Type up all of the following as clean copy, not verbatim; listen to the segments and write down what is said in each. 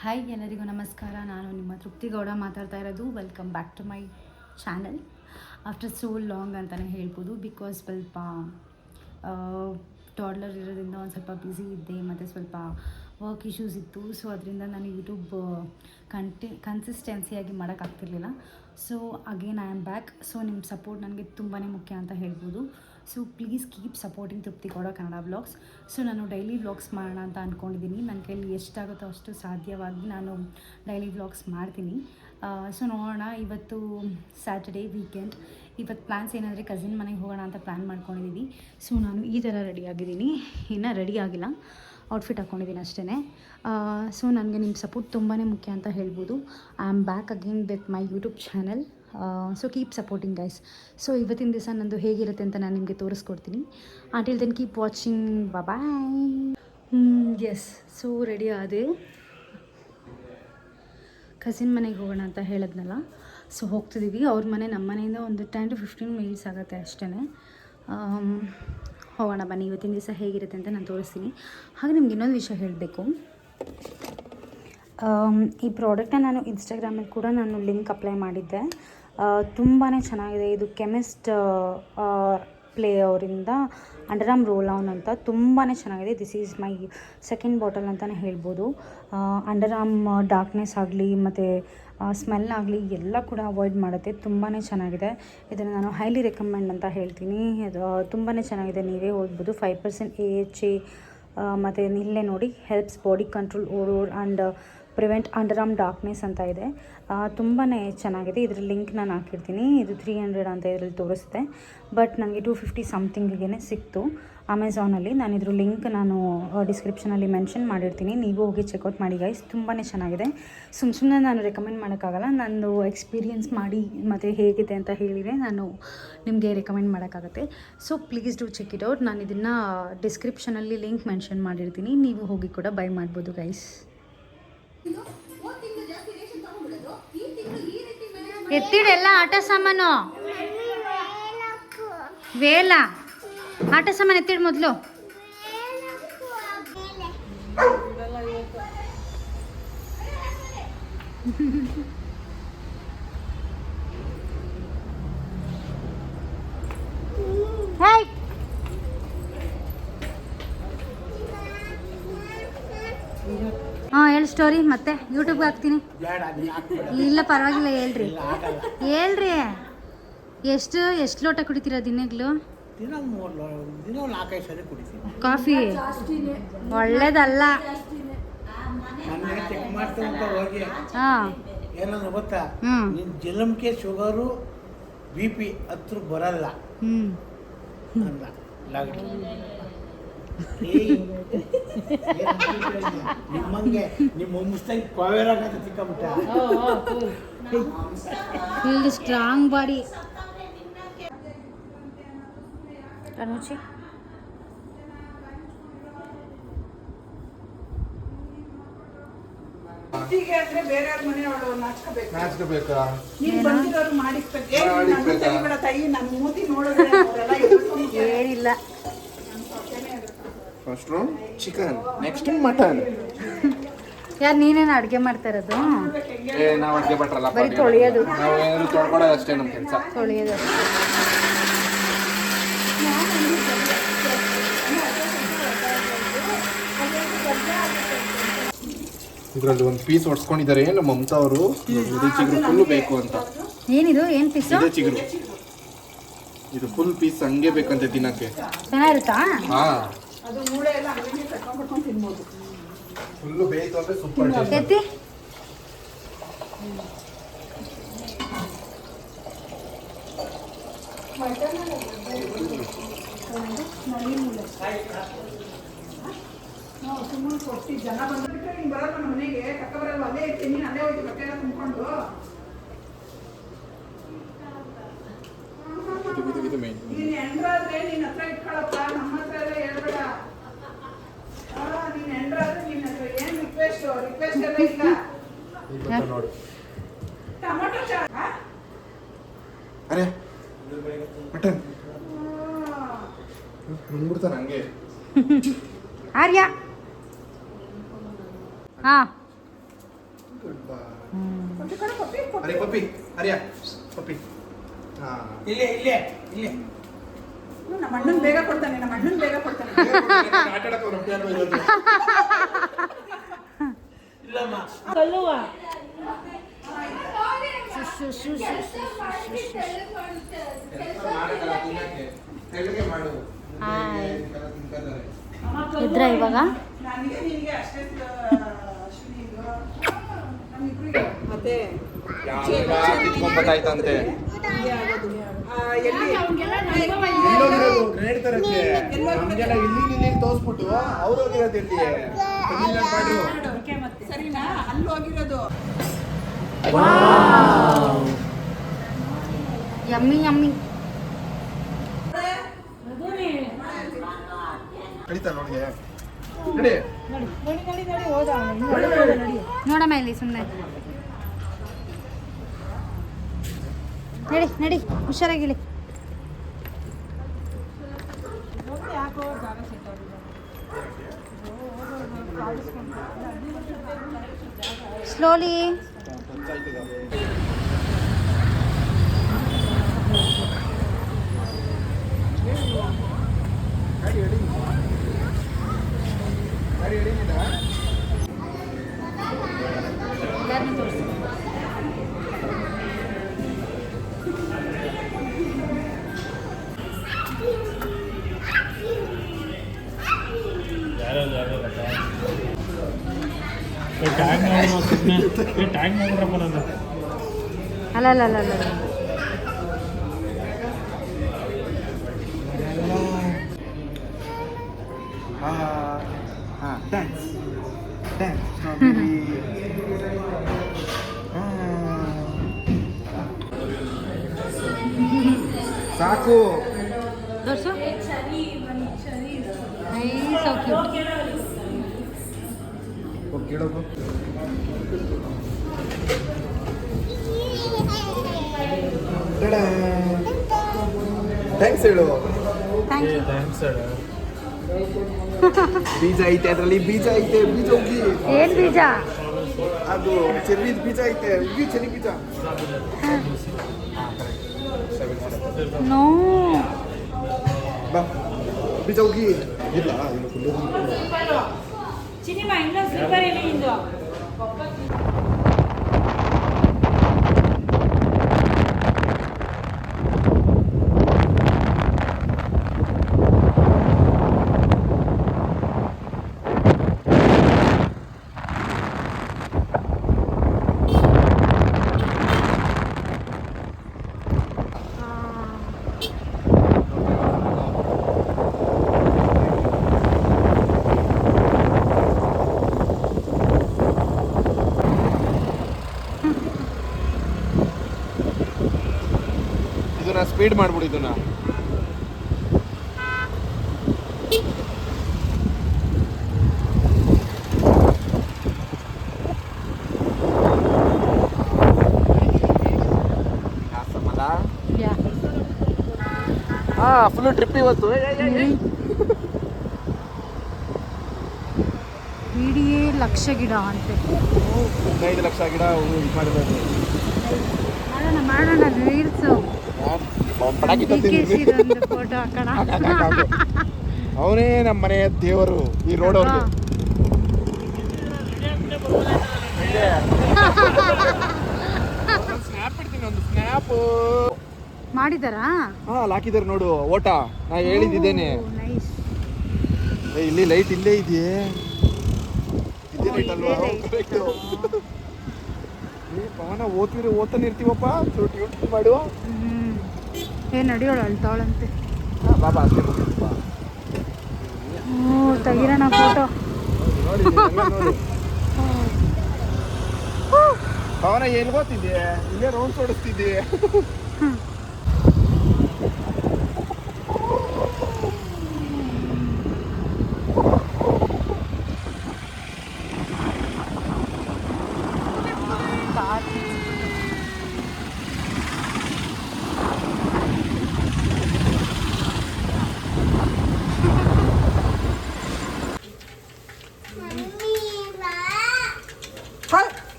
Hi ಎಲ್ಲರಿಗೂ ನಮಸ್ಕಾರ. ನಾನು ನಿಮ್ಮ ತೃಪ್ತಿ ಗೌಡ ಮಾತಾಡ್ತಾ ಇರೋದು. Welcome back to my channel. After so long ಅಂತಲೇ ಹೇಳ್ಬೋದು. ಬಿಕಾಸ್ ಸ್ವಲ್ಪ ಟಾಡ್ಲರ್ ಇರೋದ್ರಿಂದ ಒಂದು ಸ್ವಲ್ಪ ಬ್ಯುಸಿ ಇದ್ದೆ ಮತ್ತು ಸ್ವಲ್ಪ ವರ್ಕ್ ಇಶ್ಯೂಸ್ ಇತ್ತು. ಸೊ ಅದರಿಂದ ನಾನು ಯೂಟ್ಯೂಬ್ ಕನ್ಸಿಸ್ಟೆನ್ಸಿಯಾಗಿ ಮಾಡೋಕ್ಕಾಗ್ತಿರ್ಲಿಲ್ಲ. So again I am back. So ನಿಮ್ಮ ಸಪೋರ್ಟ್ ನನಗೆ ತುಂಬಾ ಮುಖ್ಯ ಅಂತ ಹೇಳ್ಬೋದು. ಸೊ ಪ್ಲೀಸ್ ಕೀಪ್ ಸಪೋರ್ಟಿಂಗ್ ತೃಪ್ತಿ ಗೌಡ ಕನ್ನಡ ವ್ಲಾಗ್ಸ್. ಸೊ ನಾನು ಡೈಲಿ ವ್ಲಾಗ್ಸ್ ಮಾಡೋಣ ಅಂತ ಅಂದ್ಕೊಂಡಿದ್ದೀನಿ. ನನ್ನ ಕೈಲಿ ಎಷ್ಟಾಗುತ್ತೋ ಅಷ್ಟು ಸಾಧ್ಯವಾಗಿ ನಾನು ಡೈಲಿ ವ್ಲಾಗ್ಸ್ ಮಾಡ್ತೀನಿ. ಸೊ ನೋಡೋಣ. ಇವತ್ತು ಸ್ಯಾಟರ್ಡೇ ವೀಕೆಂಡ್. ಇವತ್ತು ಪ್ಲ್ಯಾನ್ಸ್ ಏನಂದರೆ ಕಸಿನ್ ಮನೆಗೆ ಹೋಗೋಣ ಅಂತ ಪ್ಲ್ಯಾನ್ ಮಾಡ್ಕೊಂಡಿದ್ದೀವಿ. ಸೊ ನಾನು ಈ ಥರ ರೆಡಿಯಾಗಿದ್ದೀನಿ. ಇನ್ನೂ ರೆಡಿ ಆಗಿಲ್ಲ, ಔಟ್ಫಿಟ್ ಹಾಕ್ಕೊಂಡಿದ್ದೀನಿ ಅಷ್ಟೇ. ಸೊ ನನಗೆ ನಿಮ್ಮ ಸಪೋರ್ಟ್ ತುಂಬಾ ಮುಖ್ಯ ಅಂತ ಹೇಳ್ಬೋದು. I am back again with my YouTube channel. So keep supporting guys. So ಇವತ್ತಿನ ದಿವಸ ನಂದು ಹೇಗಿರುತ್ತೆ ಅಂತ ನಾನು ನಿಮಗೆ ತೋರಿಸ್ಕೊಡ್ತೀನಿ. Until then keep watching. Bye. Yes, so ready ಆದೆ. ಕಸಿನ್ ಮನೆಗೆ ಹೋಗೋಣ ಅಂತ ಹೇಳಿದ್ನಲ್ಲ. ಸೊ ಹೋಗ್ತಿದ್ದೀವಿ. ಅವ್ರ ಮನೆ ನಮ್ಮ ಮನೆಯಿಂದ ಒಂದು 10 to 15 ಮಿನಿಟ್ಸ್ ಆಗುತ್ತೆ ಅಷ್ಟೇ. ಹೋಗೋಣ ಬನ್ನಿ. ಇವತ್ತಿನ ದಿವಸ ಹೇಗಿರುತ್ತೆ ಅಂತ ನಾನು ತೋರಿಸ್ತೀನಿ. ಹಾಗೆ ನಿಮ್ಗೆ ಇನ್ನೊಂದು ವಿಷಯ ಹೇಳಬೇಕು. ಈ ಪ್ರಾಡಕ್ಟನ್ನ ನಾನು ಇನ್ಸ್ಟಾಗ್ರಾಮಲ್ಲಿ ಕೂಡ ನಾನು ಲಿಂಕ್ ಅಪ್ಲೈ ಮಾಡಿದ್ದೆ. ತುಂಬಾ ಚೆನ್ನಾಗಿದೆ. ಇದು ಕೆಮಿಸ್ಟ್ ಪ್ಲೇ ಅವರಿಂದ ಅಂಡರ್ ಆರ್ಮ್ ರೋಲ್ ಆನ್ ಅಂತ ತುಂಬಾ ಚೆನ್ನಾಗಿದೆ. This is my second bottle ಅಂತಲೇ ಹೇಳ್ಬೋದು. ಅಂಡರ್ ಆರ್ಮ್ ಡಾರ್ಕ್ನೆಸ್ ಆಗಲಿ ಮತ್ತು ಸ್ಮೆಲ್ ಆಗಲಿ ಎಲ್ಲ ಕೂಡ ಅವಾಯ್ಡ್ ಮಾಡುತ್ತೆ. ತುಂಬಾ ಚೆನ್ನಾಗಿದೆ. ಇದನ್ನು ನಾನು ಹೈಲಿ ರೆಕಮೆಂಡ್ ಅಂತ ಹೇಳ್ತೀನಿ. ಇದು ತುಂಬಾ ಚೆನ್ನಾಗಿದೆ. ನೀವೇ ಓದ್ಬೋದು. 5% AHA ಮತ್ತು ಇಲ್ಲೇ ನೋಡಿ, helps body control odour and prevent underarm darkness ಅಂತ ಇದೆ. ತುಂಬಾ ಚೆನ್ನಾಗಿದೆ. ಇದರ ಲಿಂಕ್ ನಾನು ಹಾಕಿರ್ತೀನಿ. ಇದು 300 ಅಂತ ಇದರಲ್ಲಿ ತೋರಿಸುತ್ತೆ. ಬಟ್ ನನಗೆ 250 ಸಮಥಿಂಗಿಗೆ ಸಿಕ್ತು ಅಮೆಝಾನಲ್ಲಿ. ನಾನು ಇದ್ರ ಲಿಂಕ್ ನಾನು ಡಿಸ್ಕ್ರಿಪ್ಷನಲ್ಲಿ ಮೆನ್ಷನ್ ಮಾಡಿರ್ತೀನಿ. ನೀವು ಹೋಗಿ ಚೆಕ್ಔಟ್ ಮಾಡಿ ಗೈಸ್. ತುಂಬಾ ಚೆನ್ನಾಗಿದೆ. ಸುಮ್ಮನೆ ನಾನು ರೆಕಮೆಂಡ್ ಮಾಡೋಕ್ಕಾಗಲ್ಲ. ನಾನು ಎಕ್ಸ್ಪೀರಿಯೆನ್ಸ್ ಮಾಡಿ ಮತ್ತು ಹೇಗಿದೆ ಅಂತ ಹೇಳಿದರೆ ನಾನು ನಿಮಗೆ ರೆಕಮೆಂಡ್ ಮಾಡೋಕ್ಕಾಗತ್ತೆ. So please do check it out. ನಾನು ಇದನ್ನು ಡಿಸ್ಕ್ರಿಪ್ಷನಲ್ಲಿ ಲಿಂಕ್ ಮೆನ್ಷನ್ ಮಾಡಿರ್ತೀನಿ. ನೀವು ಹೋಗಿ ಕೂಡ ಬೈ ಮಾಡ್ಬೋದು ಗೈಸ್. ಎತ್ತಿಡೆಲ್ಲ ಆಟ ಸಾಮಾನು. ವೇಲ ಆಟ ಸಾಮಾನು ಎತ್ತಿಡು ಮೊದಲು. ಹಾಯ್. ಹೇಳಿ ಸ್ಟೋರಿ. ಮತ್ತೆ ಯೂಟ್ಯೂಬ್ಗೆ ಹಾಕ್ತೀನಿ. ಇಲ್ಲ ಪರವಾಗಿಲ್ಲ, ಹೇಳ್ರಿ. ಎಷ್ಟು ಲೋಟ ಕುಡಿತೀರಾ ದಿನಗಳು ಕಾಫಿ? ಒಳ್ಳೇದಲ್ಲ. ಏನಂದ್ರೆ ಗೊತ್ತಾ, ನಿನ್ ಜಲಂಕೆ ಶುಗರು BP ಹತ್ರ ಬರಲ್ಲ ಅಂದ. ನಿಮ್ಮಂಗೆ ನಿಮ್ಮ ಮುಸ್ತಾಗಿ ಕಾವೇರಾಗತ್ತೆ ಸಿಕ್ಕಬಿಟ್ಟ. Full strong body. ಅನುಚಿ ಅಂದ್ರೆ ಬೇರೆಯವ್ರ ಮನೆಯವರು ನಾಚ್ಕೋಬೇಕಾ? ನೀನ್ ಬಂದಿರೋರು ಮಾಡಿಸ್ಬೇಕು. ತಾಯಿ ನನ್ನ ಮೂತಿ ನೋಡಿದ್ರೆ ಏನಿಲ್ಲ. First chicken, next mutton. ಯಾರು ನೀನೇನು ಅಡುಗೆ ಮಾಡ್ತಾ ಇರೋದು? ನಾವು ಅಡುಗೆ ಭಟ್ರಲ್ಲ, ಬರೀ ತೊಳೆಯೋದು. ನಾವು ಏನಾದ್ರು ತೊಳ್ಕೊಳ್ಳೋದು ಅಷ್ಟೇ ನಮ್ಮ ಕೆಲಸ. ತೊಳೆಯೋದು. ಇದರಲ್ಲಿ ಒಂದು ಪೀಸ್ ಹೊಡ್ಸ್ಕೊಂಡಿದ್ದಾರೆ ನಮ್ಮ ಮಮತಾ ಅವರು. ಚಿಗುರು ಫುಲ್ ಬೇಕು ಅಂತ. ಏನಿದು? ಏನು ಪೀಸು? ಇದೇ ಚಿಗುರು. ಇದು ಫುಲ್ ಪೀಸ್ ಹಂಗೆ ಬೇಕಂತೆ ತಿನ್ನಕ್ಕೆ. ಚೆನ್ನಾಗಿರುತ್ತಾ? ಹಾ, ಅದು ಮೂಳೆ ಎಲ್ಲ ಹಂಗೆ ಕಟ್ಕೊಂಡು ತಿನ್ಬೋದು. ಫುಲ್ಲು ಬೇಯಿತು ಅಂದ್ರೆ ಸೂಪರ್. ಎತ್ತಿ. ಸುಮ್ಮನೆ ಕೊಟ್ಟು ಜನ ಬಂದ್ಬಿಟ್ರೆ ನೀನು ಬರೋಲ್ಲ ನಮ್ಮ ಮನೆಗೆ. ಕಕ್ಕ ಬರಲ್ಲ. ಅಲ್ಲೇ ಇರ್ತೀನಿ, ಅಲ್ಲೇ ಹೋಗಿ ಬಟ್ಟೆ ಎಲ್ಲ ತುಂಬಿಕೊಂಡು. ನೀನು ಎಂಡ್ರಾದ್ರೆ ನಿನ್ನ ಹತ್ರ ಇಟ್ಕೊಳಪ್ಪ, ನಮ್ಮ ಹತ್ರ ಎಲ್ಲ ಹೇಳ್ಬೇಡ. ನೀನು ಎಂಡ್ರಾದ್ರೆ ನಿನ್ನ ಹತ್ರ ಏನು ರಿಕ್ವೆಸ್ಟ್ ಎಲ್ಲ ಇಲ್ಲ. ನೋಡಿ ಟೊಮೊಟೊ ಚಾಟ್. ಅರೆ ಮಟನ್ ಬಂದ್ಬಿಡ್ತಾನೆ ಹಂಗೆ. ಆರ್ಯ. ಹಾಂ ಗುಡ್ ಬಾ ಒಂದು ಕಡೆ ಪಪ್ಪಿ ಅರೆ ಪಪ್ಪಿ ಅರಿಯ ಪಪ್ಪಿ ಹಾ ನಮ್ಮ ಅಣ್ಣನ್ ಬೇಗ ಕೊಡ್ತಾನೆ ಆಟ ಆಡಕ್ಕೆ ಅವ್ರ ಅಪ್ಪ ಯಾರೋ ಇರೋದು ತೆಳ್ಳಗೆ ಮಾಡು ಇದ್ರ ಇವಾಗ ನನಗೆ ನಿನಗೆ ಅಷ್ಟೇ ಅಶ್ವಿನಿ ಇದು ನಮ್ಮಿಬ್ರಿಗೆ ಮತ್ತೆ ಕಿತ್ಕೊಂಡ್ಬತ್ತಾಯ್ತಂತೆ ಎಲ್ಲಿ ಎಲ್ಲೋಗಿರೋದು ಗ್ರೇಡ್ ತರಕ್ಕೆ ನಮ್ಗೆಲ್ಲ ಇಲ್ಲಿ ತೋರಿಸ್ಬಿಟ್ಟು ಅವ್ರು ಹೋಗಿರೋದು ಎಲ್ಲಿ ತಮಿಳ್ನಾಡು ಮಾಡ್ರು ಸರಿನಾ ಅಲ್ಲಿ ಹೋಗಿರೋದು ಯಮ್ಮಿ ಯಮ್ಮಿ ಕಳಿತಾ ನೋಡಿಗೆ ನಡಿ ನೋಡಮ್ಮ ಇಲ್ಲಿ ಸುಮ್ಮನೆ ನಡಿ ನಡಿ ಹುಷಾರಾಗಿಳಿ ಸ್ಲೋಲಿ ಅಲ್ಲ ಅಲ್ಲ ಅಲ್ಲ ಅಲ್ಲ ಡ್ಯಾನ್ಸ್ ಡ್ಯಾನ್ಸ್ ಸಾಕು ತೋರ್ಸು ಸೊ ಕ್ಯೂಟ್ ಕೇಳೋದು ಥ್ಯಾಂಕ್ಸ್ ಹೇಳು ಥ್ಯಾಂಕ್ ಯು ಬೀಜ ಐತೆ ಅದರಲ್ಲಿ ಬೀಜ ಐತೆ ಬೀಜ ಉಗ್ಗಿ ಏನು ಬೀಜ ಅದು ಚೆರ್ರಿದ ಬೀಜ ಐತೆ ಉಗ್ಗಿ ಚೆರ್ರಿ ಬೀಜ ನೋ ಬಾ ಬೀಜ ಉಗ್ಗಿ ಇಲ್ಲ ಇದು ಫುಲ್ಲು ಸಿನಿಮಾ ಇನ್ನೂ ಸ್ಲಿಪ್ಪರ್ ಇಲ್ಲಿ ಇಂದು ಇದನ್ನ ಸ್ಪೀಡ್ ಮಾಡ್ಬಿಡಿ ಇದನ್ನ ಹಾ ಫುಲ್ ಟ್ರಿಪ್ ಇವತ್ತು ಇಡೀ ಲಕ್ಷ ಗಿಡ ಅಂತೆ 15 ಲಕ್ಷ ಗಿಡ ಇದು ಮಾಡಿರೋದು ಮಾಡೋಣ ಮಾಡೋಣ ರೀಲ್ಸು ಪಟಾಕಿ ಒಂದು ಫೋಟೋ ಹಾಕೋಣ ಅವನೇ ನಮ್ಮ ಮನೆಯ ದೇವರು ಈ ರೋಡ್ ಅವ್ರಿಗೆ ಸ್ನ್ಯಾಪ್ ಇಡ್ತೀನಿ ಒಂದು ಸ್ನ್ಯಾಪ್ ಮಾಡಿದಾರಾ ಹಾ ಅಲ್ಲಿ ಹಾಕಿದ್ದಾರೆ ನೋಡು ಓಟ ನಾ ಹೇಳಿದ್ದೇನೆ ನೈಸ್ ಇಲ್ಲಿ ಲೈಟ್ ಇಲ್ಲೇ ಇದೆಯೇ ಇದೇ ಲೈಟ್ ಅಲ್ವಾ ಕರೆಕ್ಟ್ ಪವನ ಓದ್ತಾನೆ ಇರ್ತೀವಪ್ಪ ಟ್ಯೂಟ್ ಮಾಡುವ ಏನು ನಡೆಯೋಳು ಅಳ್ತಾವಳಂತೆ ಬಾಬಾ ಅಷ್ಟೇ ಬಾ ಹ್ಞೂ ತೆಗಿರೋಣ ಫೋಟೋ ನೋಡಿ ನೋಡಿ ಪವನ ಎಲ್ಲಿ ಗೊತ್ತಿದ್ದೆ ಇಲ್ಲೇ ರೌಂಡ್ಸ್ ಓಡಿಸ್ತಿದ್ದೆ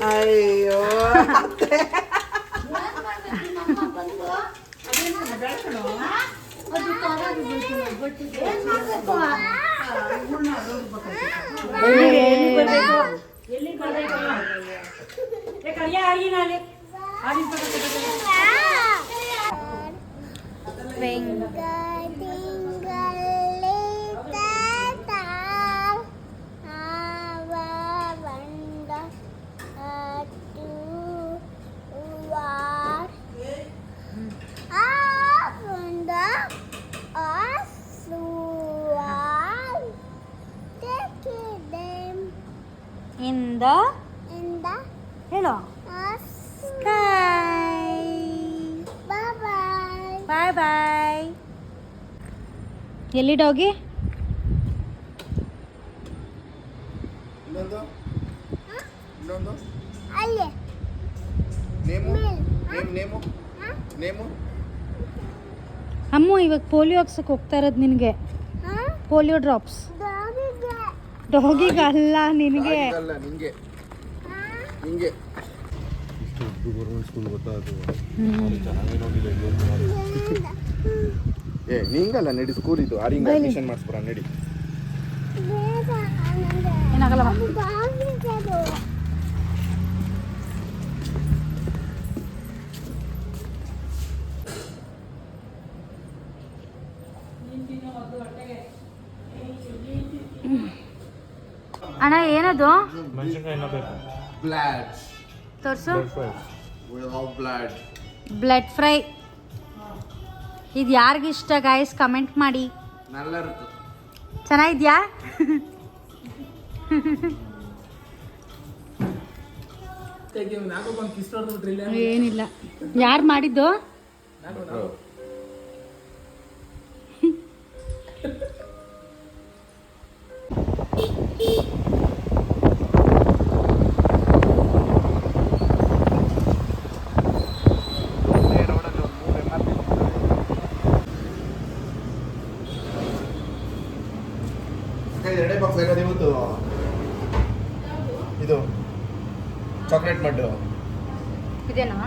ಅಯ್ಯೋ ಇಂದ ಹೇಳೋ ಸ್ಕೈ ಬಾಯ್ ಬಾಯ್. ಎಲ್ಲಿ ಡಾಗಿ? ಇನ್ನೊಂದು ನೇಮು ನೇಮು ನೇಮು ಅಮ್ಮ ಇವಾಗ ಪೋಲಿಯೋ ಹಾಕ್ಸಕ್ಕೆ ಹೋಗ್ತಾ ಇರೋದು ನಿನಗೆ. ಪೋಲಿಯೋ ಡ್ರಾಪ್ಸ್ ಡಾಗಿಗಲ್ಲ ನಿನಗೆ. ಅಲ್ಲ ನಿಂಗೆ ನಿಂಗೆ ಗೌರ್ಮೆಂಟ್ ಸ್ಕೂಲ್ ಗೊತ್ತಾಗ್ತದೆ. ಏ ನಿಂಗಲ್ಲ ನಡಿ ಸ್ಕೂಲ್ ಇದು ಆರಿಂಗ ಅಡ್ಮಿಷನ್ ಮಾಡಿಸ್ಬಿಡ ನಡಿ. ಏನಾಗಲ್ಲ ಅಣ್ಣ ಏನದು? ಬ್ಲಡ್ ತೋರ್ಸು. Blood blood fry. ಇದು ಯಾರಿಗಿಷ್ಟ ಗಾಯ್ಸ್ ಕಮೆಂಟ್ ಮಾಡಿ. நல்லா இருக்கு. ಚೆನ್ನಾಗಿದ್ಯಾ? ಏನಿಲ್ಲ. ಯಾರು ಮಾಡಿದ್ದು? ಎರಡೇ ಬಾಕ್ಸ್ ಆಗೋದು ಇವತ್ತು. ಇದು ಚಾಕ್ಲೇಟ್ ಮಡ್ಡು ಇದೇನಾ?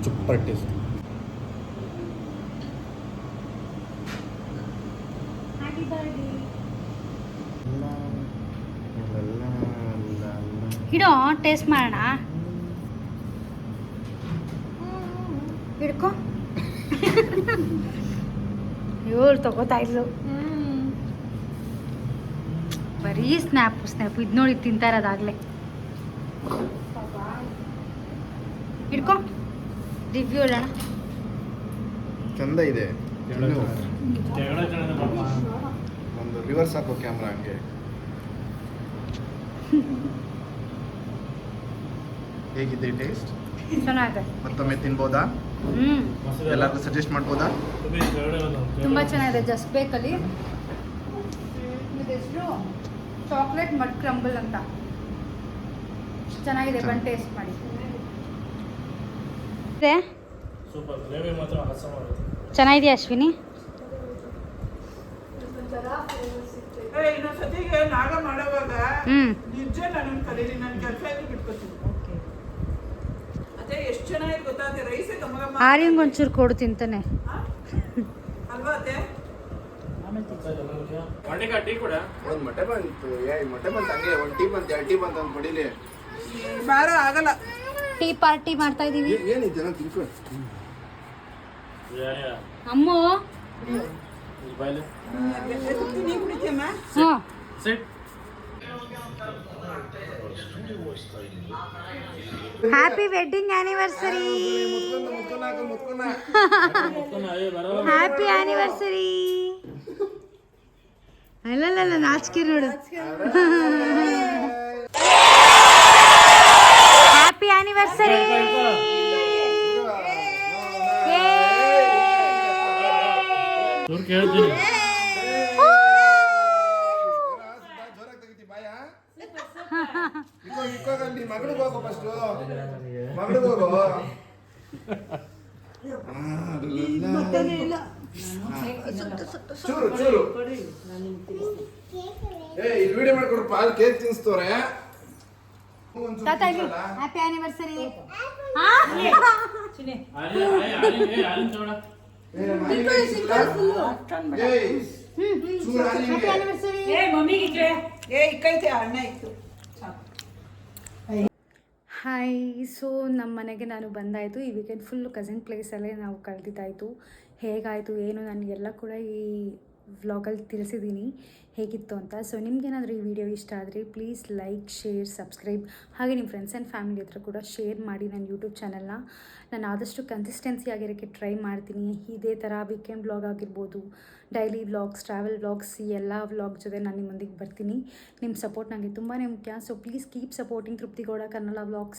Super taste. ಹಿಡೋ ಟೇಸ್ಟ್ ಮಾಡೋಣ. ಹಿಡ್ಕೊ. ಇವಳು ತಗೋತಾ ಇದ್ಲು. ಬರೀ ಸ್ನ್ಯಾಪು ಇದು ನೋಡಿ ತಿಂತಾ ಇರೋದಾಗಲೇ. ಹಿಡ್ಕೊ ರಿವ್ಯೂ ಹೇಳೋಣ. ಚಂದ ಇದೆ. ಒಂದು ರಿವರ್ಸ್ ಹಾಕೋ ಕ್ಯಾಮ್ರಾ ಹಂಗೆ. ಹೇಗಿದೆ ಟೇಸ್ಟ್? ಚೆನ್ನಾಗಿದೆ. ಮತ್ತೊಮ್ಮೆ ತಿನ್ಬೋದಾ? ಎಲ್ಲರಿಗೂ ಸಜೆಸ್ಟ್ ಮಾಡ್ಬೋದಾ? ತುಂಬ ಚೆನ್ನಾಗಿದೆ. ಜಸ್ಟ್ ಬೇಕಲ್ಲಿ ಹೆಸರು ಚಾಕ್ಲೇಟ್ ಮಡ್ ಕ್ರಂಬಲ್ ಅಂತ. ಚೆನ್ನಾಗಿದೆ. ಬಂದು ಟೇಸ್ಟ್ ಮಾಡಿ. ಚೆನ್ನಾಗಿದೆಯಾ ಅಶ್ವಿನಿ? ಇನ್ನೊಂದ್ಸತಿಗೆ ನಾಗ ಮಾಡೋವಾಗ ನಿಜ ನನ್ನ ಕಲೀರಿ. ನನ್ನ ಕೆಲಸ ಇದ್ದು ಬಿಟ್ಕೊತೀನಿ. ಅದೇ ಎಷ್ಟು ಚೆನ್ನಾಗಿ ಗೊತ್ತಾಗುತ್ತೆ. ರೈಸೇ ಗಮಗಮ. ಆರ್ಯಂಗೆ ಒಂಚೂರು ಕೊಡು ತಿಂತಾನೆ. ಅಲ್ವಾ ಅದೇ ಒಂದು ಮೊಟ್ಟೆ ಬಂತು. ಮೊಟ್ಟೆ ಬಂತು ಹಂಗೆ. ಒಂದು ಟೀ ಬಂತು, 2 ಟೀ ಬಂತು ಅಂತ ಹೊಡಿಲಿ. ಬಾರ ಆಗಲ್ಲ. ಟೀ ಪಾರ್ಟಿ ಮಾಡ್ತಾ ಇದೀವಿ. ಏನಿದೆ ನಾನು ತಿನ್ಕೊ. ಅಮ್ಮು ನೀ ಕುಡಿತೀಯಮ್ಮ? ಹ್ಞೂ. Happy wedding anniversary. Happy anniversary. ಅಲ್ಲಲ್ಲ ನಾಚಿಕೆ ನೋಡು. Happy anniversary. ಮಗಳಿಗೆ ಹೋಗೋ ಫಸ್ಟ್. ಮಗಳಿಗೆ ಹೋಗೋ. ಚೂರು ಚೂರು. ಏ ಇಲ್ಲಿ ವಿಡಿಯೋ ಮಾಡ್ಕೊಡ್ರಪ್ಪ. ಅಲ್ಲಿ ಕೇಕ್ ತಿನ್ಸ್ತವ್ರೆ. ತಾತ ಇಲ್ಲಿ ಹ್ಯಾಪಿ ಆನಿವರ್ಸರಿ. Happy anniversary. ಏ ಇಕ್ಕೈತೆ ಅಣ್ಣ ಇತ್ತು. ಹಾಯ್, ಸೊ ನಮ್ಮ ಮನೆಗೆ ನಾನು ಬಂದಾಯಿತು. ಈ ವೀಕೆಂಡ್ ಫುಲ್ಲು ಕಸಿನ್ ಪ್ಲೇಸಲ್ಲೇ ನಾವು ಕಳೆದಿದ್ದಾಯಿತು. ಹೇಗಾಯಿತು ಏನು ನನಗೆಲ್ಲ ಕೂಡ ಈ ವ್ಲಾಗಲ್ಲಿ ತಿಳಿಸಿದ್ದೀನಿ ಹೇಗಿತ್ತು ಅಂತ. ಸೊ ನಿಮಗೇನಾದರೂ ಈ ವಿಡಿಯೋ ಇಷ್ಟ ಆದರೆ ಪ್ಲೀಸ್ ಲೈಕ್, ಶೇರ್, ಸಬ್ಸ್ಕ್ರೈಬ್, ಹಾಗೆ ನಿಮ್ಮ ಫ್ರೆಂಡ್ಸ್ ಆ್ಯಂಡ್ ಫ್ಯಾಮಿಲಿ ಹತ್ರ ಕೂಡ ಶೇರ್ ಮಾಡಿ ನನ್ನ ಯೂಟ್ಯೂಬ್ ಚಾನಲ್ನ. ನಾನು ಆದಷ್ಟು ಕನ್ಸಿಸ್ಟೆನ್ಸಿ ಆಗಿರೋಕ್ಕೆ ಟ್ರೈ ಮಾಡ್ತೀನಿ. ಇದೇ ಥರ ವೀಕೆಂಡ್ ವ್ಲಾಗ್ ಆಗಿರ್ಬೋದು, ಡೈಲಿ ವ್ಲಾಗ್ಸ್, ಟ್ರಾವೆಲ್ ವ್ಲಾಗ್ಸ್, ಈ ಎಲ್ಲ ವ್ಲಾಗ್ ಜೊತೆ ನಾನು ನಿಮ್ಮೊಂದಿಗೆ ಬರ್ತೀನಿ. ನಿಮ್ಮ ಸಪೋರ್ಟ್ ನನಗೆ ತುಂಬಾ ಮುಖ್ಯ. So please keep supporting ತೃಪ್ತಿಗೌಡ Kannada vlogs.